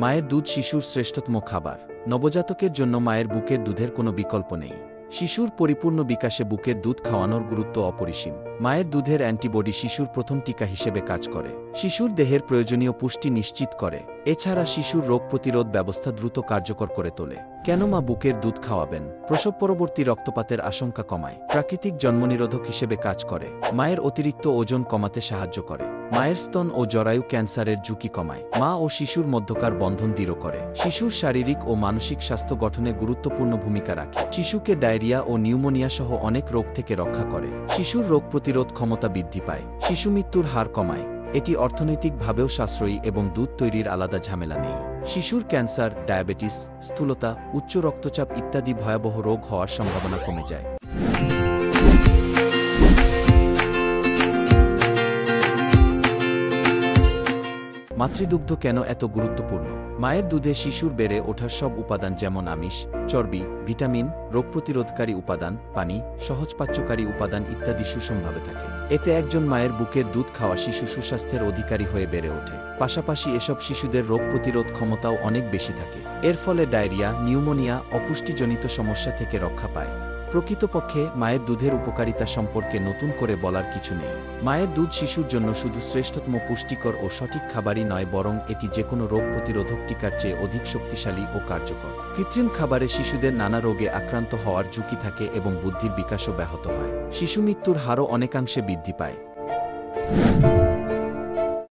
মায়ের দুধ শিশুর শ্রেষ্ঠতম খাবার। নবজাতকের জন্য মায়ের বুকের দুধের কোনো বিকল্প নেই। শিশুর পরিপূর্ণ বিকাশে বুকের দুধ খাওয়ানোর গুরুত্ব অপরিসীম। মায়ের দুধের অ্যান্টিবডি শিশুর প্রথম টিকা হিসেবে কাজ করে, শিশুর দেহের প্রয়োজনীয় পুষ্টি নিশ্চিত করে। এছাড়া শিশুর রোগ প্রতিরোধ ব্যবস্থা দ্রুত কার্যকর করে তোলে। কেন মা বুকের দুধ খাওয়াবেন? প্রসব পরবর্তী রক্তপাতের আশঙ্কা কমায়, প্রাকৃতিক জন্মনিরোধক হিসেবে কাজ করে, মায়ের অতিরিক্ত ওজন কমাতে সাহায্য করে, মায়ের স্তন ও জরায়ু ক্যান্সারের ঝুঁকি কমায়, মা ও শিশুর মধ্যকার বন্ধন দৃঢ় করে, শিশুর শারীরিক ও মানসিক স্বাস্থ্য গঠনে গুরুত্বপূর্ণ ভূমিকা রাখে, শিশুকে ডায়রিয়া ও নিউমোনিয়া সহ অনেক রোগ থেকে রক্ষা করে, শিশুর রোগ প্রতিরোধ ক্ষমতা বৃদ্ধি পায়, শিশু মৃত্যুর হার কমায়। এটি অর্থনৈতিকভাবেও সাশ্রয়ী এবং দুধ তৈরির আলাদা ঝামেলা নেই। শিশুর ক্যান্সার, ডায়াবেটিস, স্থূলতা, উচ্চ রক্তচাপ ইত্যাদি ভয়াবহ রোগ হওয়ার সম্ভাবনা কমে যায়। মাতৃদুগ্ধ কেন এত গুরুত্বপূর্ণ? মায়ের দুধে শিশুর বেড়ে ওঠার সব উপাদান যেমন আমিষ, চর্বি, ভিটামিন, রোগ প্রতিরোধকারী উপাদান, পানি, সহজপাচ্যকারী উপাদান ইত্যাদি সুষমভাবে থাকে। এতে একজন মায়ের বুকের দুধ খাওয়া শিশু সুস্বাস্থ্যের অধিকারী হয়ে বেড়ে ওঠে। পাশাপাশি এসব শিশুদের রোগ প্রতিরোধ ক্ষমতাও অনেক বেশি থাকে। এর ফলে ডায়রিয়া, নিউমোনিয়া, অপুষ্টিজনিত সমস্যা থেকে রক্ষা পায়। প্রকৃতপক্ষে মায়ের দুধের উপকারিতা সম্পর্কে নতুন করে বলার কিছু নেই। মায়ের দুধ শিশুর জন্য শুধু শ্রেষ্ঠতম পুষ্টিকর ও সঠিক খাবারই নয়, বরং এটি যেকোনো রোগ প্রতিরোধক টিকার চেয়ে অধিক শক্তিশালী ও কার্যকর। কৃত্রিম খাবারে শিশুদের নানা রোগে আক্রান্ত হওয়ার ঝুঁকি থাকে এবং বুদ্ধির বিকাশও ব্যাহত হয়। শিশু মৃত্যুর হারও অনেকাংশে বৃদ্ধি পায়।